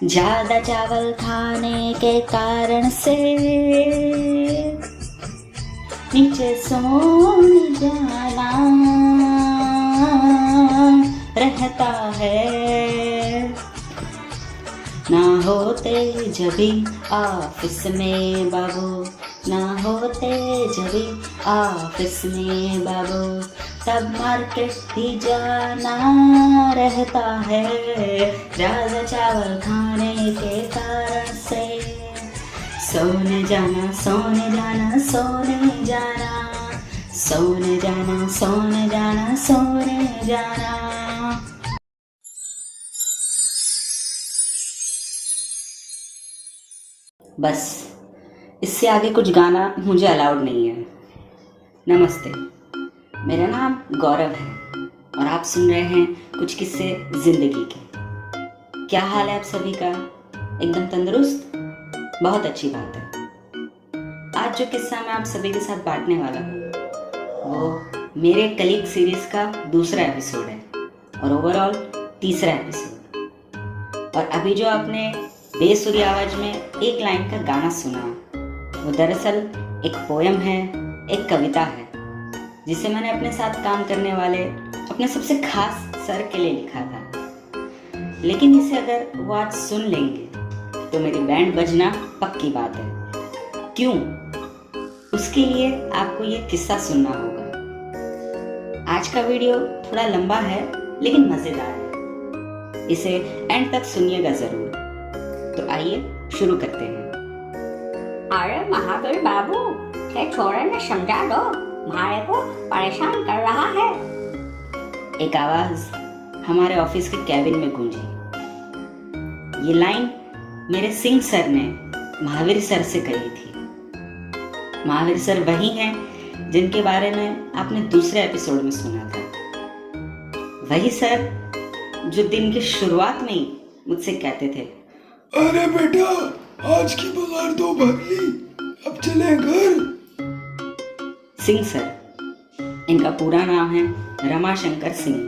ज्यादा चावल खाने के कारण से नीचे सोने जाना रहता है। ना होते जभी ऑफिस में बाबू, ना होते जभी ऑफिस में बाबू, तब मार्केट भी जाना रहता है। ज्यादा चावल खाने के कारण से सोने जाना सोने जाना सोने जाना, सोने जाना सोने जाना सोने जाना। बस इससे आगे कुछ गाना मुझे अलाउड नहीं है। नमस्ते, मेरा नाम गौरव है और आप सुन रहे हैं कुछ किस्से जिंदगी के। क्या हाल है आप सभी का? एकदम तंदुरुस्त? बहुत अच्छी बात है। आज जो किस्सा मैं आप सभी के साथ बांटने वाला हूँ वो मेरे कलीग सीरीज का दूसरा एपिसोड है और ओवरऑल तीसरा एपिसोड। और अभी जो आपने बेसुरी आवाज में एक लाइन का गाना सुना वो दरअसल एक पोयम है, एक कविता है जिसे मैंने अपने साथ काम करने वाले अपने सबसे खास सर के लिए लिखा था। लेकिन इसे अगर वो आज सुन लेंगे तो मेरी बैंड बजना पक्की बात है। क्यों? उसके लिए आपको ये किस्सा सुनना होगा। आज का वीडियो थोड़ा लंबा है लेकिन मजेदार है, इसे एंड तक सुनिएगा जरूर। तो आइए शुरू करते हैं। अरे महावीर बाबू, ये छोरे ने समझा दो, भाई को परेशान कर रहा है। एक आवाज हमारे ऑफिस के कैबिन में गूंजी। ये लाइन मेरे सिंह सर ने महावीर सर से कही थी। महावीर सर वही हैं जिनके बारे में आपने दूसरे एपिसोड में सुना था। वही सर जो दिन की शुरुआत में ही मुझसे कहते थे, अरे बेटा, आज की पगार तो भर ली, अब चले घर। सिंह सर, इनका पूरा नाम है रमाशंकर सिंह।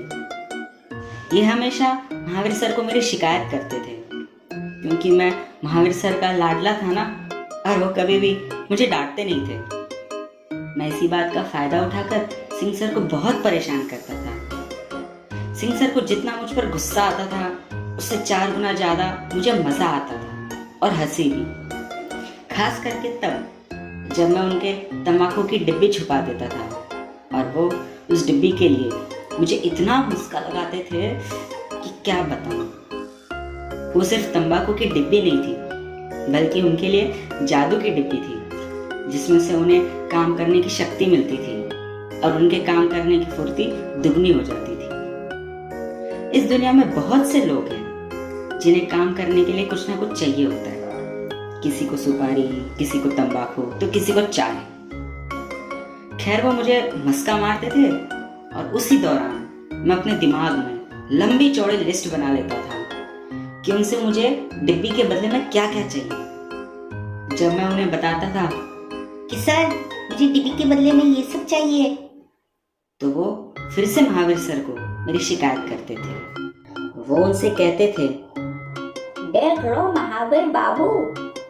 ये हमेशा महावीर सर को मेरी शिकायत करते थे क्योंकि मैं महावीर सर का लाडला था ना, और वो कभी भी मुझे डांटते नहीं थे। मैं इसी बात का फायदा उठाकर सिंह सर को बहुत परेशान करता था। सिंह सर को जितना मुझ पर गुस्सा आता था उससे 4 गुना ज्यादा मुझे मजा आता था और हंसी भी। खास करके तब जब मैं उनके तंबाकू की डिब्बी छुपा देता था और वो उस डिब्बी के लिए मुझे इतना मुस्का लगाते थे कि क्या बताऊं। वो सिर्फ तंबाकू की डिब्बी नहीं थी बल्कि उनके लिए जादू की डिब्बी थी जिसमें से उन्हें काम करने की शक्ति मिलती थी और उनके काम करने की फुर्ती दुगनी हो जाती थी। इस दुनिया में बहुत से लोग हैं जिन्हें काम करने के लिए कुछ ना कुछ चाहिए होता है। किसी को सुपारी, किसी को तंबाकू, तो किसी को चाय। खैर वो मुझे मस्का मारते थे और उसी दौरान मैं अपने दिमाग में लंबी चौड़ी लिस्ट बना लेता था कि उनसे मुझे डिब्बी के बदले में क्या क्या चाहिए। जब मैं उन्हें बताता था कि सर मुझे डिब्बी के बदले में ये सब चाहिए, तो वो फिर से महावीर सर को मेरी शिकायत करते थे। वो उनसे कहते थे, देख लो महावीर बाबू,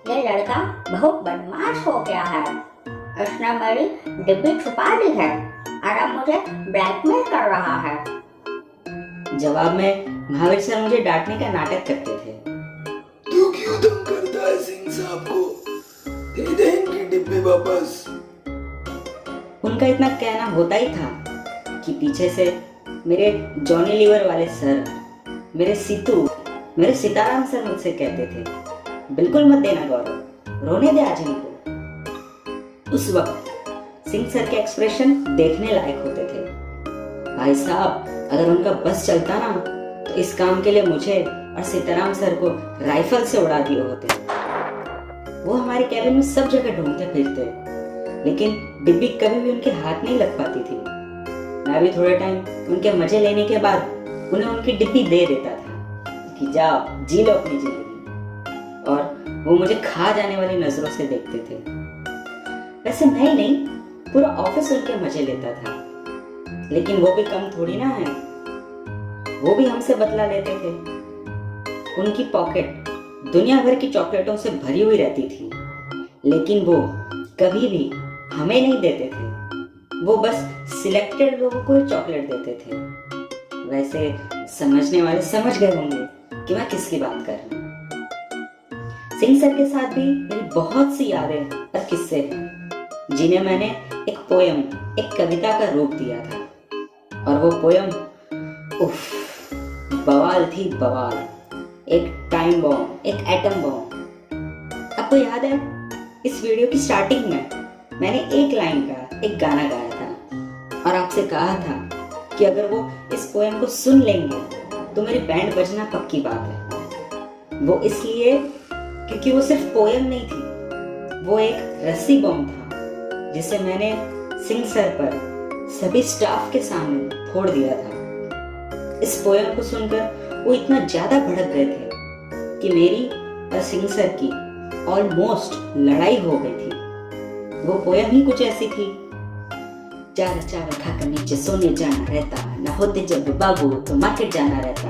ये लड़का बहुत बदमाश हो गया है। उसने मेरी डिब्बी छुपा दी है और अब मुझे ब्लैकमेल कर रहा है। जवाब में महावीर सर मुझे डांटने का नाटक करते थे। तू क्यों तंग करता है सिंह साहब को? दे दे इनकी डिब्बी वापस। उनका इतना कहना होता ही था कि पीछे से मेरे जॉनी लीवर वाले सर, मेरे सीतू, मेरे सीताराम सर मुझसे कहते थे, बिल्कुल मत देना गौरव, रोने दे आज इनको। उस वक्त सिंह सर के एक्सप्रेशन देखने लायक होते थे। भाई साहब, अगर उनका बस चलता ना तो इस काम के लिए मुझे और सीताराम सर को राइफल से उड़ा दिए होते। वो हमारे कैबिन में सब जगह ढूंढते फिरते लेकिन डिब्बी कभी भी उनके हाथ नहीं लग पाती थी। मैं भी थोड़े टाइम उनके मजे लेने के बाद उन्हें उनकी डिब्बी दे देता था कि जाओ जी लो अपनी जिंदगी, और वो मुझे खा जाने वाली नजरों से देखते थे। वैसे मैं ही नहीं, पूरा ऑफिस उनके मजे लेता था, लेकिन वो भी कम थोड़ी ना है। वो भी हमसे बदला लेते थे। उनकी पॉकेट दुनिया भर की चॉकलेटों से भरी हुई रहती थी, लेकिन वो कभी भी हमें नहीं देते थे। वो बस सिलेक्टेड लोगों को ही चॉकलेट देते थे। वैसे समझने वाले समझ गए होंगे कि मैं किसकी बात कर रहा हूँ। सिंह सर के साथ भी मेरी बहुत सी यादें और किस्से हैं, जिन्हें मैंने एक पोयम, एक कविता का रूप दिया था। और वो पोयम उफ, बवाल थी बवाल। एक टाइम बॉम्ब, एक एटम बॉम्ब। आपको याद है इस वीडियो की स्टार्टिंग में मैंने एक लाइन का एक गाना गाया था और आपसे कहा था कि अगर वो इस पोयम को सुन लेंगे तो मेरी बैंड बजना पक्की बात है। वो इसलिए क्योंकि वो सिर्फ पोयम नहीं थी, वो एक रस्सी बम था जिसे मैंने सिंह सर पर सभी स्टाफ के सामने फोड़ दिया था। इस पोयम को सुनकर वो इतना ज्यादा भड़क गए थे कि मेरी और सिंह सर की ऑलमोस्ट लड़ाई हो गई थी। वो पोयम ही कुछ ऐसी थी। चार चावल खाकर नीचे सोने जाना रहता, न होते जब बाबू तो मार्केट जाना रहता।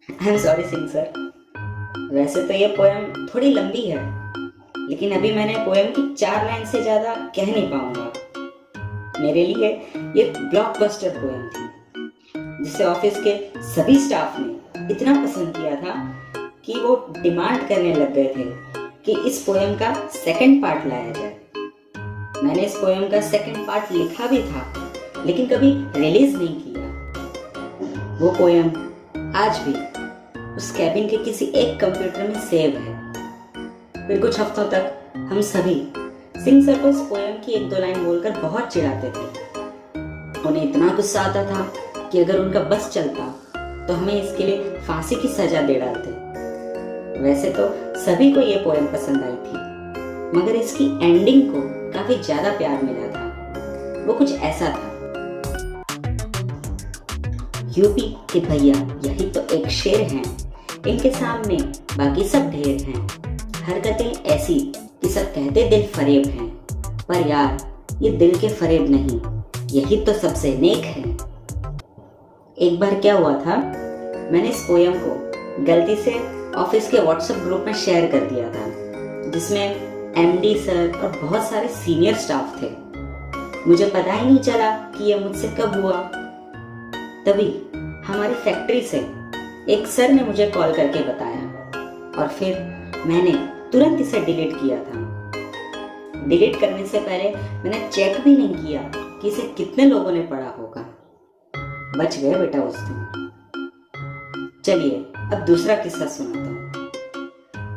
I am sorry Singh sir. वैसे तो ये पोयम थोड़ी लंबी है, लेकिन अभी मैंने पोयम की 4 लाइन से ज्यादा कह नहीं पाऊंगा। मेरे लिए ये ब्लॉकबस्टर पोयम थी जिसे ऑफिस के सभी स्टाफ ने इतना पसंद किया था कि वो डिमांड करने लग गए थे कि इस पोयम का सेकंड पार्ट लाया जाए। मैंने इस पोयम का सेकंड पार्ट लिखा भी था, लेकिन कभी रिलीज नहीं किया। वो पोयम आज भी उस कैबिन के किसी एक कंप्यूटर में सेव है। फिर कुछ हफ्तों तक हम सभी सिंह सर को इस पोयम की 1-2 लाइन बोलकर बहुत चिढ़ाते थे। उन्हें इतना गुस्सा आता था कि अगर उनका बस चलता तो हमें इसके लिए फांसी की सजा दे डालते। वैसे तो सभी को ये पोयम पसंद आई थी, मगर इसकी एंडिंग को काफी ज्यादा प्यार मिला था। वो कुछ ऐसा था। यूपी के भैया यही तो एक शेर हैं, इनके सामने बाकी सब ढेर हैं। हरकतें ऐसी कि सब कहते दिल फरेब हैं, पर यार ये दिल के फरेब नहीं, यही तो सबसे नेक है। एक बार क्या हुआ था, मैंने इस पोयम को गलती से ऑफिस के व्हाट्सएप ग्रुप में शेयर कर दिया था, जिसमें एमडी सर और बहुत सारे सीनियर स्टाफ थे। मुझे पता ही नहीं चला कि यह मुझसे कब हुआ। तभी हमारी फैक्ट्री से एक सर ने मुझे कॉल करके बताया और फिर मैंने तुरंत इसे डिलीट किया था। डिलीट करने से पहले मैंने चेक भी नहीं किया कि इसे कितने लोगों ने पढ़ा होगा। बच गए बेटा उस दिन। चलिए अब दूसरा किस्सा सुनाता हूँ।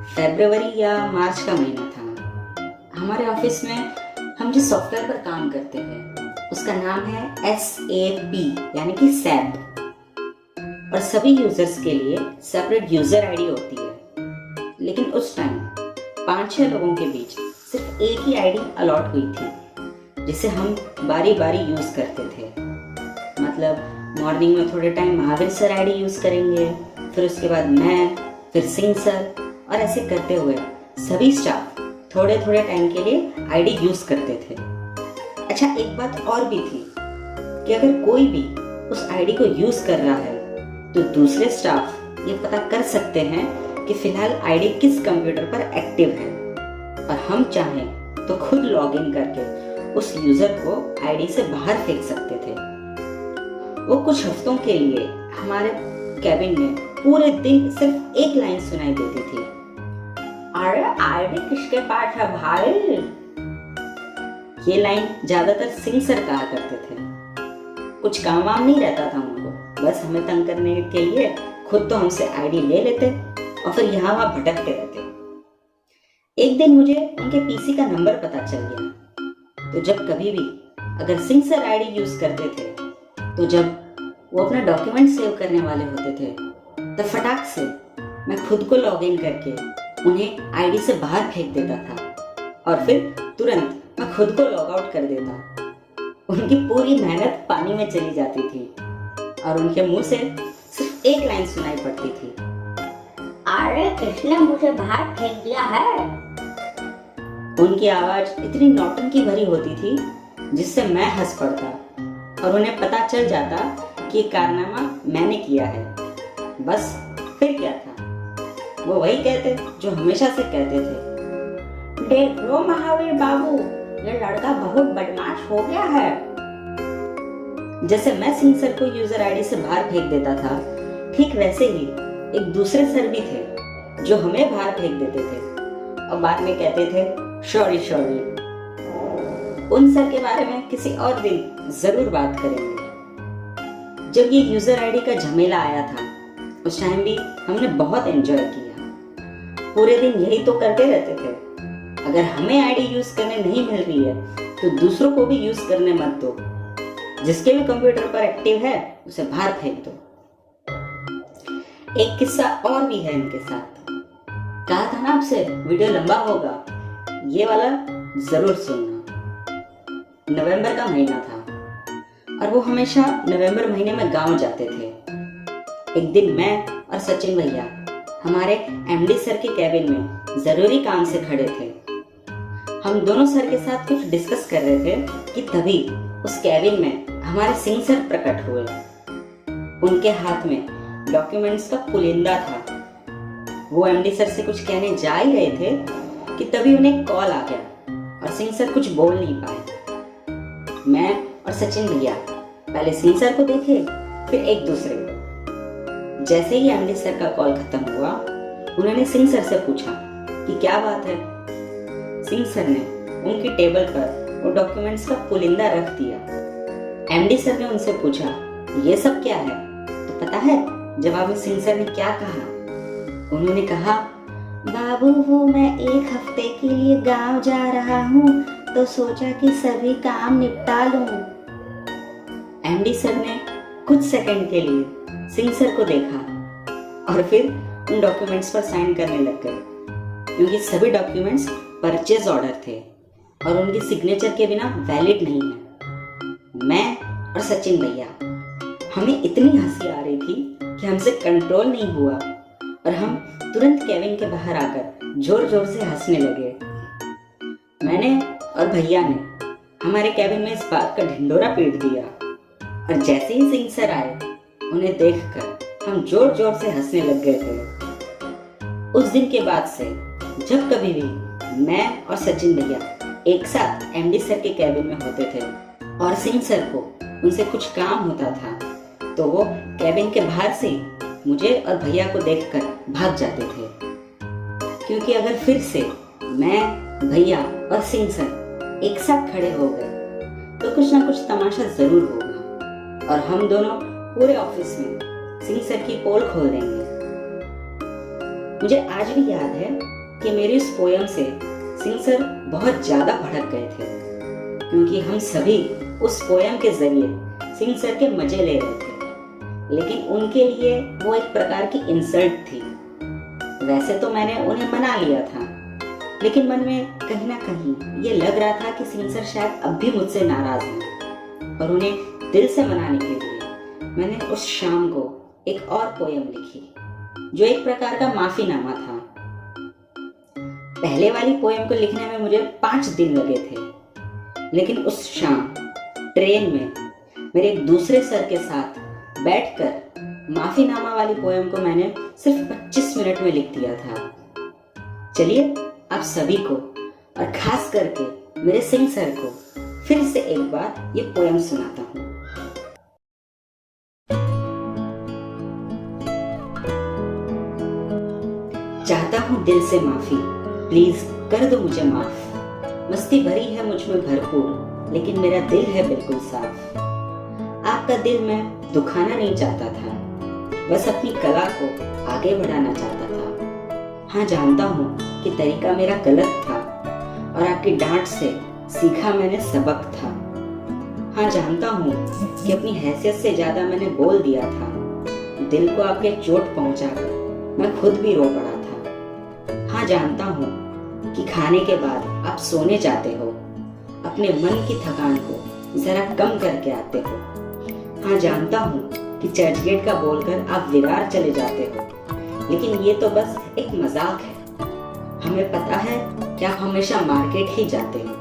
फरवरी या मार्च का महीना था। हमारे ऑफिस में हम जिस सॉफ्टवेयर पर काम करते हैं उसका नाम है SAP यानी कि SAP, और सभी यूजर्स के लिए सेपरेट यूजर आईडी होती है। लेकिन उस टाइम 5-6 लोगों के बीच सिर्फ एक ही आईडी अलॉट हुई थी, जिसे हम बारी बारी यूज करते थे। मतलब मॉर्निंग में थोड़े time Mahavir sir ID use करेंगे, फिर उसके बाद मैं, फिर सिंह सर, और ऐसे करते हुए सभी स्टाफ थोड़े थोड़े टाइम के लिए आईडी यूज करते थे। अच्छा, एक बात और भी थी कि अगर कोई भी उस आईडी को यूज कर रहा है तो दूसरे स्टाफ ये पता कर सकते हैं कि फिलहाल आईडी किस कंप्यूटर पर एक्टिव है, और हम चाहें तो खुद लॉगिन करके उस यूजर को आईडी से बाहर फेंक सकते थे। वो कुछ हफ्तों के लिए हमारे कैबिन में पूरे दिन सिर्फ एक लाइन सुनाई देती थी, अरे आईडी किसके पास है भाई। ये लाइन ज्यादातर सिंह सर कहा करते थे। कुछ काम वाम नहीं रहता था उनको, बस हमें तंग करने के लिए खुद तो हमसे आईडी ले लेते और फिर यहाँ वहां भटकते रहते। एक दिन मुझे उनके पीसी का नंबर पता चल गया, तो जब कभी भी अगर सिंह सर आईडी यूज करते थे, तो जब वो अपना डॉक्यूमेंट सेव करने वाले होते थे, तो फटाक से मैं खुद को लॉग इन करके उन्हें आईडी से बाहर फेंक देता था और फिर तुरंत मैं खुद को लॉग आउट कर देता। उनकी पूरी मेहनत पानी में चली जाती थी और उनके मुंह से सिर्फ एक लाइन सुनाई पड़ती थी, अरे किसने मुझे बाहर फेंक दिया है। उनकी आवाज इतनी नौटंकी भरी होती थी जिससे मैं हंस पड़ता और उन्हें पता चल जाता कि ये कारनामा मैंने किया है। बस फिर क्या था, वो वही कहते जो हमेशा से कहते थे। देख लो महावीर बाबू, ये लड़का बहुत बदमाश हो गया है। जैसे मैं सिंह सर को यूजर आईडी से बाहर फेंक देता था, ठीक वैसे ही एक दूसरे सर भी थे जो हमें बाहर फेंक देते थे और बाद में कहते थे सॉरी सॉरी। उन सर के बारे में किसी और दिन जरूर बात करेंगे। जब ये यूजर आईडी का झमेला आया था उस टाइम भी हमने बहुत एंजॉय किया। पूरे दिन यही तो करते रहते थे। अगर हमें आईडी यूज करने नहीं मिल रही है तो दूसरों को भी यूज करने मत दो। जिसके भी कंप्यूटर पर एक्टिव है उसे बाहर फेंक दो। एक किस्सा और भी है इनके साथ। कहा था ना आपसे वीडियो लंबा होगा, ये वाला जरूर सुनना। नवंबर का महीना था और वो हमेशा नवंबर महीने में गांव जाते थे। एक दिन मैं और सचिन भैया हमारे एमडी सर के कैबिन में जरूरी काम से खड़े थे। हम दोनों सर के साथ कुछ डिस्कस कर रहे थे कि तभी उस कैबिन में हमारे सिंह सर प्रकट हुए। उनके हाथ में डॉक्यूमेंट्स का पुलिंदा था। वो एमडी सर से कुछ कहने जा ही रहे थे कि तभी उन्हें कॉल आ गया और सिंह सर कुछ बोल नहीं पाए। मैं और सचिन भैया पहले सिंह सर को देखे, फिर एक दूसरे को। जैसे ही एमडी सर का कॉल खत्म हुआ, उन्होंने सिंह सर से पूछा कि क्या बात है। सिंह सर ने उनकी टेबल पर वो डॉक्यूमेंट्स का पुलिंदा रख दिया। एमडी सर ने उनसे पूछा ये सब क्या है, तो पता है जवाब में सिंह सर ने क्या कहा? उन्होंने कहा, बाबू वो मैं एक हफ्ते के लिए गांव जा रहा हूँ तो सोचा कि सभी काम निपटा लूं। एमडी सर ने कुछ सेकंड के लिए सिंह सर को देखा और फिर उन डॉक्यूमेंट्स पर साइन करने लग गए, क्योंकि सभी डॉक्यूमेंट्स परचेज ऑर्डर थे और उनकी सिग्नेचर के बिना वैलिड नहीं है। मैं और सचिन भैया, हमें इतनी हंसी आ रही थी कि हमसे कंट्रोल नहीं हुआ और हम तुरंत कैबिन के बाहर आकर जोर जोर से हंसने लगे। मैंने और भैया ने हमारे कैबिन में इस बात का ढिंढोरा पीट दिया और जैसे ही सिंह सर आए, उन्हें देखकर हम जोर जोर से हंसने लग गए थे। उस दिन के बाद से जब कभी भी मैं और सचिन भैया एक साथ एमडी सर के कैबिन में होते थे और सिंह सर को उनसे कुछ काम होता था, तो वो कैबिन के बाहर से मुझे और भैया को देखकर भाग जाते थे, क्योंकि अगर फिर से मैं, भैया और सिंह सर एक साथ खड़े हो गए तो कुछ ना कुछ तमाशा जरूर होगा और हम दोनों पूरे ऑफिस में सिंह सर की पोल खोल देंगे। मुझे आज भी याद है कि मेरी उस पोयम से सिंह सर बहुत ज्यादा भड़क गए थे, क्योंकि हम सभी उस पोयम के जरिए सिंह सर के मजे ले रहे थे, लेकिन उनके लिए वो एक प्रकार की इंसल्ट थी। वैसे तो मैंने उन्हें मना लिया था, लेकिन मन में कहीं ना कहीं ये लग रहा था कि सिंह सर शायद अब भी मुझसे नाराज हैं और उन्हें दिल से मनाने के लिए मैंने उस शाम को एक और पोयम लिखी, जो एक प्रकार का माफीनामा था। पहले वाली पोयम को लिखने में मुझे 5 दिन लगे थे, लेकिन उस शाम ट्रेन में मेरे एक दूसरे सर के साथ बैठकर माफीनामा वाली पोयम को मैंने सिर्फ 25 मिनट में लिख दिया था। चलिए आप सभी को और खास करके मेरे सिंह सर को फिर से एक बार ये पोयम सुनाता हूँ। चाहता हूँ दिल से माफी, प्लीज कर दो मुझे माफ। मस्ती भरी है मुझ में भरपूर, लेकिन मेरा दिल है बिल्कुल साफ। आपका दिल मैं दुखाना नहीं चाहता था, बस अपनी कला को आगे बढ़ाना चाहता था। हाँ जानता हूँ कि तरीका मेरा गलत था और आपकी डांट से सीखा मैंने सबक था। हाँ जानता हूँ कि अपनी हैसियत से ज्यादा मैंने बोल दिया था। दिल को आपके चोट पहुंचाकर मैं खुद भी रो पड़ा था। हाँ जानता हूँ कि खाने के बाद आप सोने जाते हो, अपने मन की थकान को जरा कम करके आते हो। हाँ जानता हूँ कि चर्चगेट का बोलकर आप विरार चले जाते हो, लेकिन ये तो बस एक मजाक है। हमें पता है कि आप हमेशा मार्केट ही जाते हो।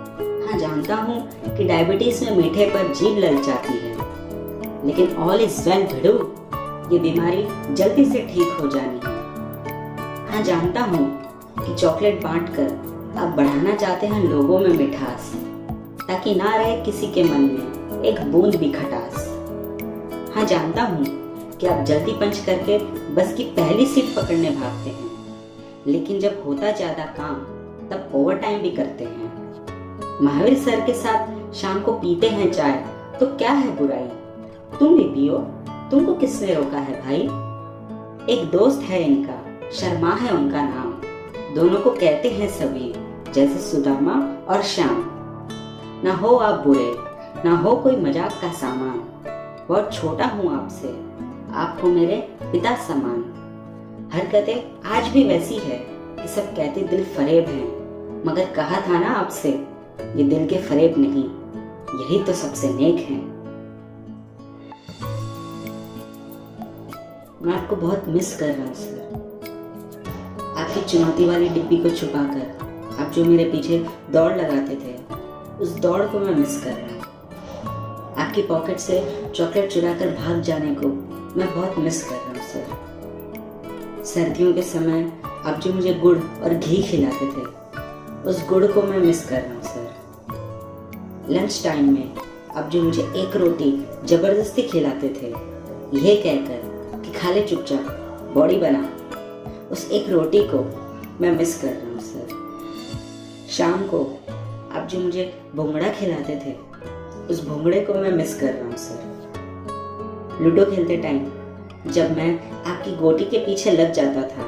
हाँ जानता हूँ कि डायबिटीज में मीठे पर जीभ ललचाती है, लेकिन ऑल इज वेल भिड़ू, ये बीमारी जल्दी से ठीक हो जानी है। हाँ, जानता हूँ कि चॉकलेट बांटकर आप बढ़ाना चाहते हैं लोगों में मिठास, ताकि ना रहे किसी के मन में एक बूंद भी खटास। हाँ, जानता हूँ कि आप जल्दी पंच करके बस की पहली सीट पकड़ने भागते हैं, लेकिन जब होता ज्यादा काम तब ओवर टाइम भी करते हैं। महावीर सर के साथ शाम को पीते हैं चाय, तो क्या है बुराई? तुम भी पियो, तुमको किसने रोका है भाई? एक दोस्त है इनका, शर्मा है उनका नाम, दोनों को कहते हैं सभी जैसे सुदामा और श्याम। ना हो आप बुरे, ना हो कोई मजाक का सामान, बहुत छोटा हूँ आपसे, आप हो मेरे पिता समान। हरकतें आज भी वैसी है कि सब कहते दिल फरेब है, मगर कहा था ना आपसे ये दिल के फरेब नहीं, यही तो सबसे नेक है। मैं आपको बहुत मिस कर रहा हूँ सर। आपकी चुनौती वाली डिब्बी को छुपाकर आप जो मेरे पीछे दौड़ लगाते थे, उस दौड़ को मैं मिस कर रहा हूँ। आपकी पॉकेट से चॉकलेट चुराकर भाग जाने को मैं बहुत मिस कर रहा हूँ सर। सर्दियों के समय आप जो मुझे गुड़ और घी खिलाते थे, उस गुड़ को मैं मिस कर रहा हूँ सर। लंच टाइम में आप जो मुझे एक रोटी जबरदस्ती खिलाते थे, यह कहकर कि खा ले चुपचाप, बॉडी बना, उस एक रोटी को मैं मिस कर रहा हूँ सर। शाम को आप जो मुझे भोंगड़ा खिलाते थे, उस भोंगड़े को मैं मिस कर रहा हूँ सर। लूडो खेलते टाइम जब मैं आपकी गोटी के पीछे लग जाता था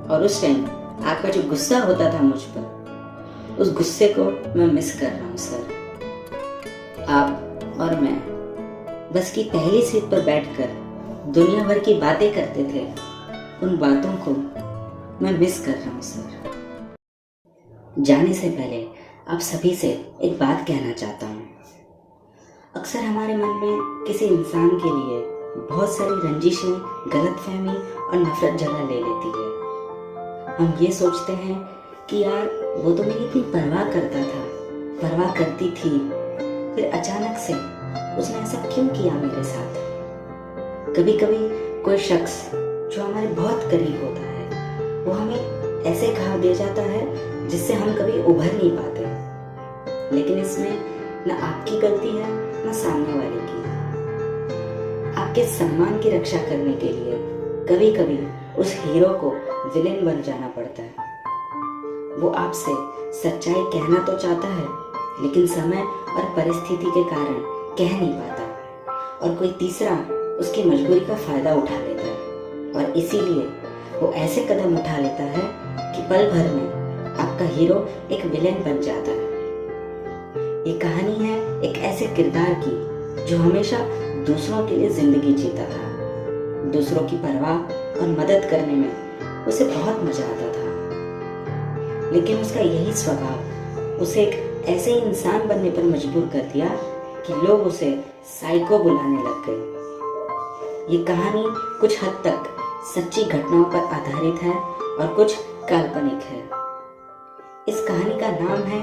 और उस टाइम आपका जो गुस्सा होता था मुझ पर, उस गुस्से को मैं मिस कर रहा हूँ सर। आप और मैं बस की पहली सीट पर बैठकर दुनिया भर की बातें करते थे, उन बातों को मैं मिस कर रहा हूँ सर। जाने से पहले आप सभी से एक बात कहना चाहता हूँ। अक्सर हमारे मन में किसी इंसान के लिए बहुत सारी रंजिशें, गलतफहमी और नफरत जगह ले लेती है। हम ये सोचते हैं कि यार वो तो मेरी इतनी परवाह करता था, परवाह करती थी, फिर अचानक से उसने ऐसा क्यों किया मेरे साथ? कभी कभी कोई शख्स जो हमारे बहुत करीब होता है, वो हमें ऐसे घाव दे जाता है जिससे हम कभी उभर नहीं पाते। लेकिन इसमें न आपकी गलती है न सामने वाले की। आपके सम्मान की रक्षा करने के लिए कभी कभी उस हीरो को विलेन बन जाना पड़ता है। वो आपसे सच्चाई कहना तो चाहता है, लेकिन समय और परिस्थिति के कारण कह नहीं पाता, और कोई तीसरा उसकी मजबूरी का फायदा उठा लेता है, और इसीलिए वो ऐसे कदम उठा लेता है कि पल भर में आपका हीरो एक विलेन बन जाता है। ये कहानी है एक ऐसे किरदार की जो हमेशा दूसरों के लिए जिंदगी जीता था। दूसरों की परवाह और मदद करने में उसे बहुत मजा आता था, लेकिन उसका यही स्वभाव उसे एक ऐसे इंसान बनने पर मजबूर कर दिया कि लोग उसे साइको बुलाने लग गए। ये कहानी कुछ हद तक सच्ची घटनाओं पर आधारित है और कुछ काल्पनिक है। इस कहानी का नाम है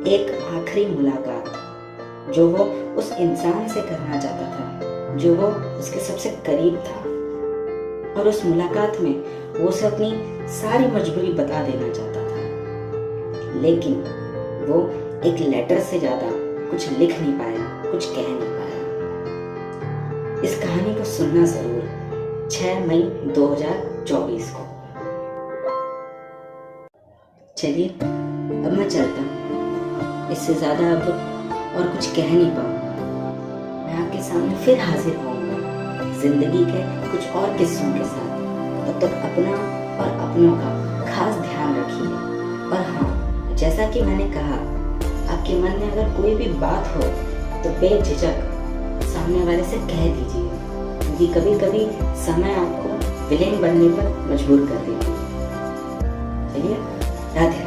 एक आखिरी मुलाकात, जो वो उस इंसान से करना चाहता था जो वो उसके सबसे करीब था, और उस मुलाकात में वो उसे अपनी सारी मजबूरी बता देना चाहता था, लेकिन वो एक लेटर से ज्यादा कुछ लिख नहीं पाया, कुछ कह नहीं पाया। इस कहानी को सुनना जरूर 6 मई 2024 को। चलिए अब मैं चलता हूँ, इससे ज्यादा अब और कुछ कह नहीं पाऊंगा। मैं आपके सामने फिर हाजिर होऊंगा जिंदगी के कुछ और किस्सों के साथ। तब तक अपना और अपनों का खास ध्यान रखिए। और हाँ, जैसा कि मैंने कहा, आपके मन में अगर कोई भी बात हो तो बेझिझक सामने वाले से कह दीजिए, क्योंकि कभी कभी समय आपको विलेन बनने पर मजबूर कर देगी। चलिए, राधे।